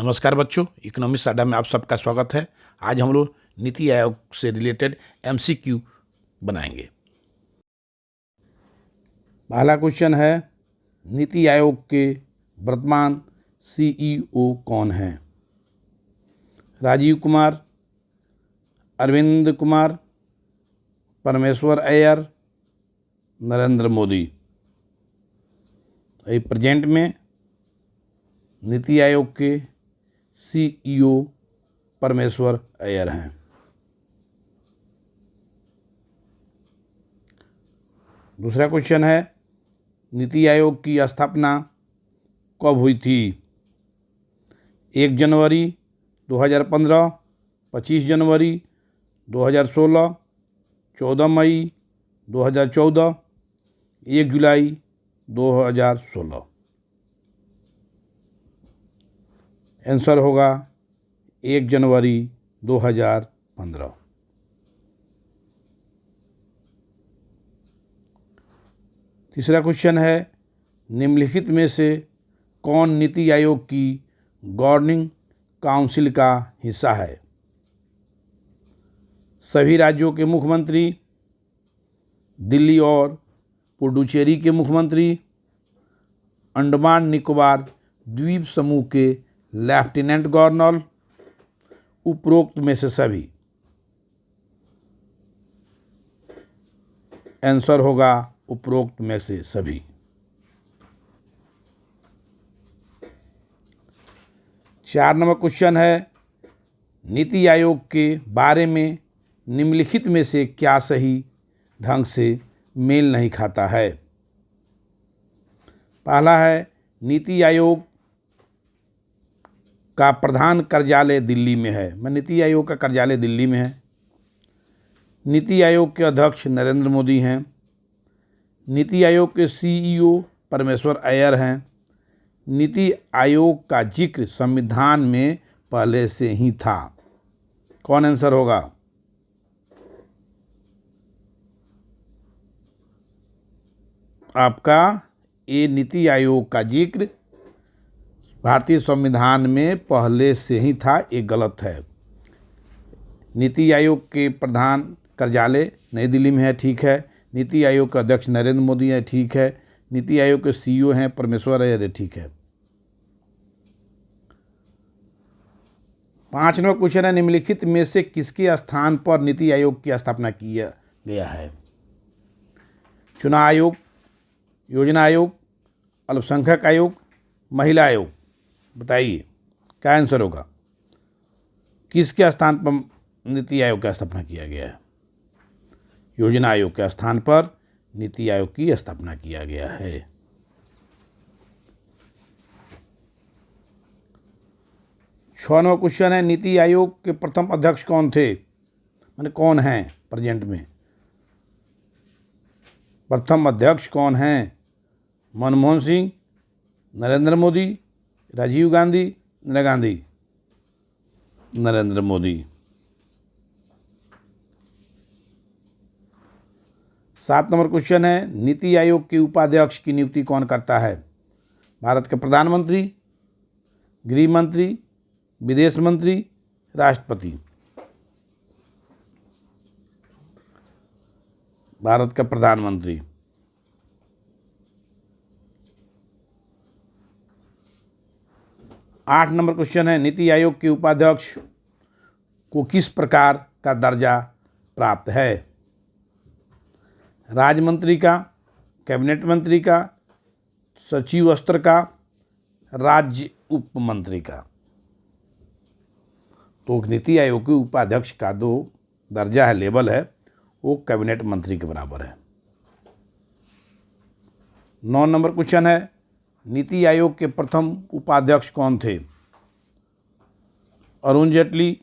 नमस्कार बच्चों, इकोनॉमिक्स अड्डा में आप सबका स्वागत है। आज हम लोग नीति आयोग से रिलेटेड एमसीक्यू बनाएंगे। पहला क्वेश्चन है, नीति आयोग के वर्तमान सीईओ कौन हैं? राजीव कुमार, अरविंद कुमार, परमेश्वर अय्यर, नरेंद्र मोदी। प्रेजेंट में नीति आयोग के सीईओ परमेश्वर अय्यर हैं। दूसरा क्वेश्चन है, नीति आयोग की स्थापना कब हुई थी? 1 जनवरी 2015, 25 जनवरी 2016, 14 मई 2014, 1 जुलाई 2016। आंसर होगा 1 जनवरी 2015। तीसरा क्वेश्चन है, निम्नलिखित में से कौन नीति आयोग की गवर्निंग काउंसिल का हिस्सा है? सभी राज्यों के मुख्यमंत्री, दिल्ली और पुडुचेरी के मुख्यमंत्री, अंडमान निकोबार द्वीप समूह के लेफ्टिनेंट गवर्नर, उपरोक्त में से सभी। आंसर होगा उपरोक्त में से सभी। चार नंबर क्वेश्चन है, नीति आयोग के बारे में निम्नलिखित में से क्या सही ढंग से मेल नहीं खाता है? पहला है, नीति आयोग का प्रधान कार्यालय दिल्ली में है। नीति आयोग का कार्यालय दिल्ली में है। नीति आयोग के अध्यक्ष नरेंद्र मोदी हैं। नीति आयोग के सीईओ परमेश्वर अय्यर हैं। नीति आयोग का जिक्र संविधान में पहले से ही था। कौन आंसर होगा? आपका ये नीति आयोग का जिक्र भारतीय संविधान में पहले से ही था, ये गलत है। नीति आयोग के प्रधान कार्यालय नई दिल्ली में है, ठीक है। नीति आयोग के अध्यक्ष नरेंद्र मोदी है, ठीक है। नीति आयोग के सीईओ हैं परमेश्वर अय्यर, ठीक है। 5 नंबर क्वेश्चन है, निम्नलिखित में से किसके स्थान पर नीति आयोग की स्थापना किया गया है? चुनाव आयोग, योजना आयोग, अल्पसंख्यक आयोग, महिला आयोग। बताइए क्या आंसर होगा? किसके स्थान पर नीति आयोग का स्थापना किया गया है? योजना आयोग के स्थान पर नीति आयोग की स्थापना किया गया है। 6 नंबर क्वेश्चन है, नीति आयोग के प्रथम अध्यक्ष कौन थे? कौन हैं प्रेजेंट में? प्रथम अध्यक्ष कौन हैं? मनमोहन सिंह, नरेंद्र मोदी, राजीव गांधी, इंदिरा गांधी। नरेंद्र मोदी। 7 नंबर क्वेश्चन है, नीति आयोग के उपाध्यक्ष की नियुक्ति कौन करता है? भारत के प्रधानमंत्री, गृह मंत्री, विदेश मंत्री, राष्ट्रपति। भारत का प्रधानमंत्री। 8 नंबर क्वेश्चन है, नीति आयोग के उपाध्यक्ष को किस प्रकार का दर्जा प्राप्त है? राज्य मंत्री का, कैबिनेट मंत्री का, सचिव स्तर का, राज्य उप मंत्री का। तो नीति आयोग के उपाध्यक्ष का जो दर्जा है, लेवल है, वो कैबिनेट मंत्री के बराबर है। 9 नंबर क्वेश्चन है, नीति आयोग के प्रथम उपाध्यक्ष कौन थे? अरुण जेटली,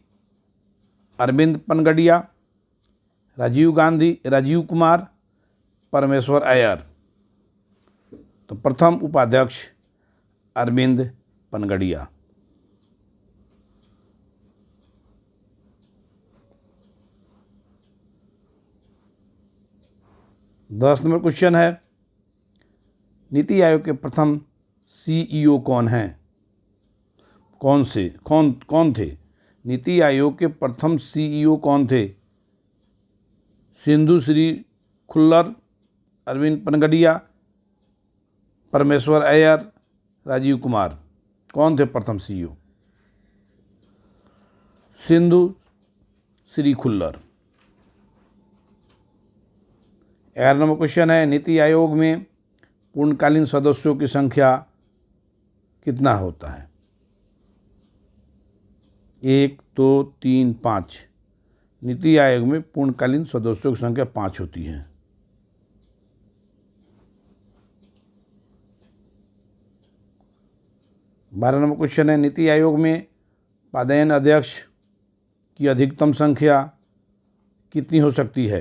अरविंद पनगड़िया, राजीव गांधी, राजीव कुमार, परमेश्वर अय्यर। तो प्रथम उपाध्यक्ष अरविंद पनगड़िया। 10 नंबर क्वेश्चन है, नीति आयोग के प्रथम सीईओ कौन हैं? कौन थे? नीति आयोग के प्रथम CEO कौन थे? सिंधु श्री खुल्लर, अरविंद पनगडिया, परमेश्वर अय्यर, राजीव कुमार। कौन थे प्रथम CEO? Sindhu Shri Khullar. 11 number question है, नीति आयोग में पूर्णकालीन सदस्यों की संख्या कितना होता है? 1, 2, 3, 5। नीति आयोग में पूर्णकालीन सदस्यों की संख्या 5 होती है। बारह नंबर क्वेश्चन है, नीति आयोग में पदेन अध्यक्ष की अधिकतम संख्या कितनी हो सकती है?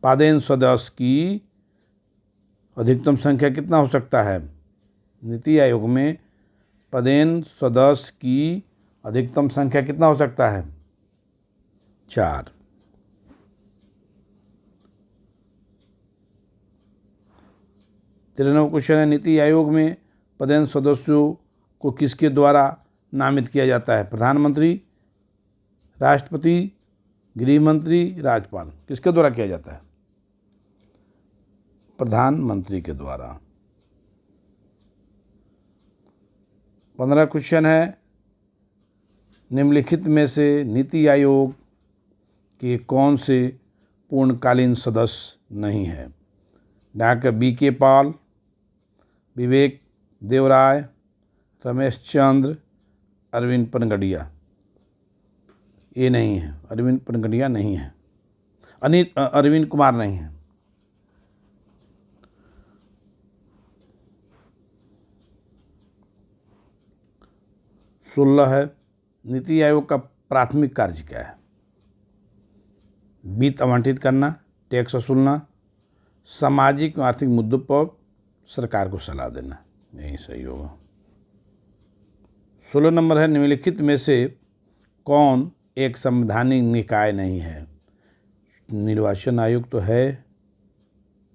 पदेन सदस्य की अधिकतम संख्या कितना हो सकता है? नीति आयोग में पदेन सदस्य की अधिकतम संख्या कितना हो सकता है? 4। 13 नंबर क्वेश्चन है, नीति आयोग में पदेन सदस्यों को किसके द्वारा नामित किया जाता है? प्रधानमंत्री, राष्ट्रपति, गृह मंत्री, राज्यपाल। किसके द्वारा किया जाता है? प्रधानमंत्री के द्वारा। 15 क्वेश्चन है, निम्नलिखित में से नीति आयोग के कौन से पूर्णकालीन सदस्य नहीं है? डॉक्टर BK पॉल, विवेक देवराय, रमेश चंद्र, अरविंद पनगडिया। ये नहीं है, अरविंद पनगडिया नहीं है, अरविंद कुमार नहीं है। सोलह है, नीति आयोग का प्राथमिक कार्य क्या है? वित्त आवंटित करना, टैक्स वसूलना, सामाजिक और आर्थिक मुद्दों पर सरकार को सलाह देना। यही सही होगा। 16 नंबर है, निम्नलिखित में से कौन एक संवैधानिक निकाय नहीं है? निर्वाचन आयोग तो है,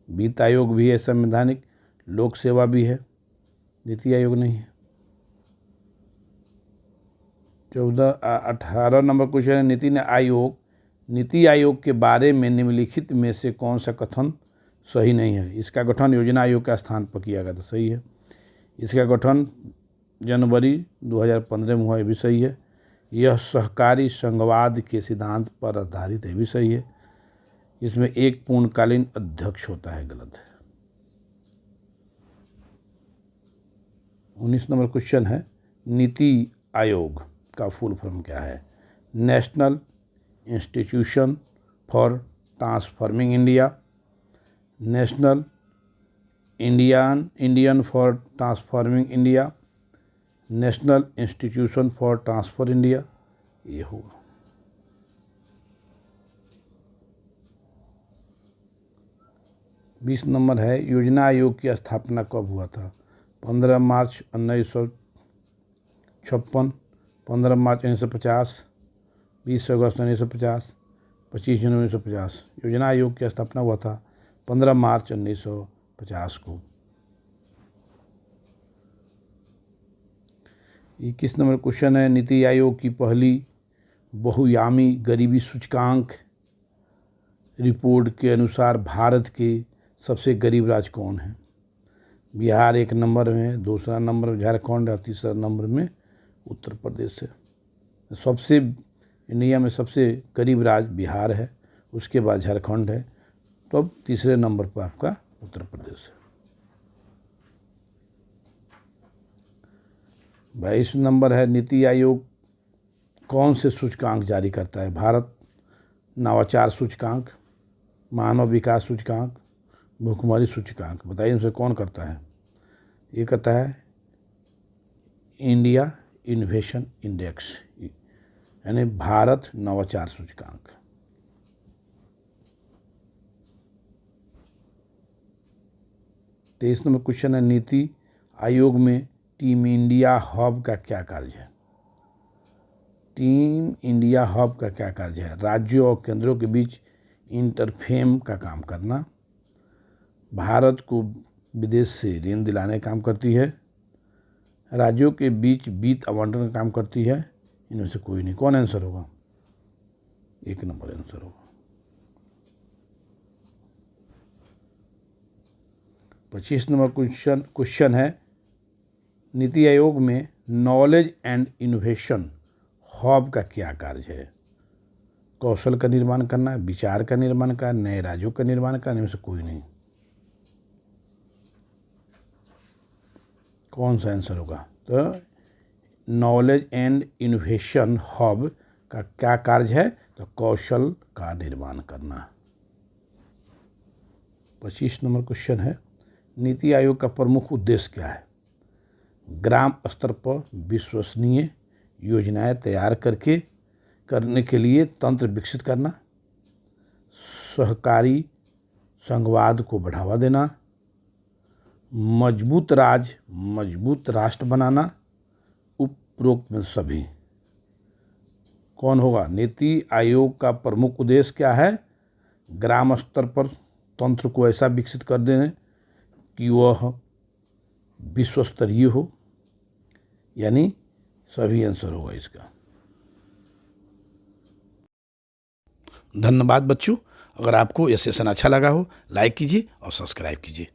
वित्त आयोग भी है संवैधानिक, लोक सेवा भी है, नीति आयोग नहीं है। 18 नंबर क्वेश्चन है, नीति आयोग के बारे में निम्नलिखित में से कौन सा कथन सही नहीं है? इसका गठन योजना आयोग के स्थान पर किया गया था, सही है। इसका गठन जनवरी 2015 में हुआ, ये भी सही है। यह सहकारी संघवाद के सिद्धांत पर आधारित है, भी सही है। इसमें एक पूर्णकालीन अध्यक्ष होता है, गलत है। 19 नंबर क्वेश्चन है, नीति आयोग का फुल फॉर्म क्या है? National institution for transforming India, national Indian for transforming India, national institution for transfer India. ये होगा। बीस नंबर है, योजना आयोग की स्थापना कब हुआ था? 15 मार्च 1956, 15 मार्च 1950, 20 अगस्त 1950, 25 जनवरी 1950। योजना आयोग की स्थापना हुआ था 15 मार्च 1950 को। 21 नंबर क्वेश्चन है, नीति आयोग की पहली बहुआयामी गरीबी सूचकांक रिपोर्ट के अनुसार भारत के सबसे गरीब राज्य कौन है? बिहार 1 नंबर में, दूसरा नंबर झारखंड और तीसरा नंबर में उत्तर प्रदेश है। सबसे इंडिया में सबसे गरीब राज्य बिहार है, उसके बाद झारखंड है, तो अब तीसरे नंबर पर आपका उत्तर प्रदेश है। 22 नंबर है, नीति आयोग कौन से सूचकांक जारी करता है? भारत नवाचार सूचकांक, मानव विकास सूचकांक, भुखमरी सूचकांक। बताइए इनसे कौन करता है? ये करता है इंडिया इनोवेशन इंडेक्स, यानी भारत नवाचार सूचकांक। तेईस नंबर क्वेश्चन है, नीति आयोग में टीम इंडिया हब का क्या कार्य है? टीम इंडिया हब का क्या कार्य है? राज्यों और केंद्रों के बीच इंटरफेम का काम करना, भारत को विदेश से ऋण दिलाने का काम करती है, राज्यों के बीच वित्त आवंटन का काम करती है? इनमें से कोई नहीं। कौन आंसर होगा? 1 नंबर आंसर होगा। 25 नंबर क्वेश्चन है, नीति आयोग में नॉलेज एंड इनोवेशन हब का क्या कार्य है? कौशल का निर्माण करना, विचार का निर्माण करना, नए राज्यों का निर्माण करना, इनमें से कोई नहीं। कौन सा आंसर होगा? तो नॉलेज एंड इनोवेशन हब का क्या कार्य है? तो कौशल का निर्माण करना। 25 नंबर क्वेश्चन है, नीति आयोग का प्रमुख उद्देश्य क्या है? ग्राम स्तर पर विश्वसनीय योजनाएं तैयार करने के लिए तंत्र विकसित करना, सहकारी संघवाद को बढ़ावा देना, मजबूत राष्ट्र बनाना, उपरोक्त में सभी। कौन होगा? नीति आयोग का प्रमुख उद्देश्य क्या है? ग्राम स्तर पर तंत्र को ऐसा विकसित कर देने कि वह विश्व स्तरीय हो, यानी सभी आंसर होगा इसका। धन्यवाद बच्चों। अगर आपको यह सेशन अच्छा लगा हो, लाइक कीजिए और सब्सक्राइब कीजिए।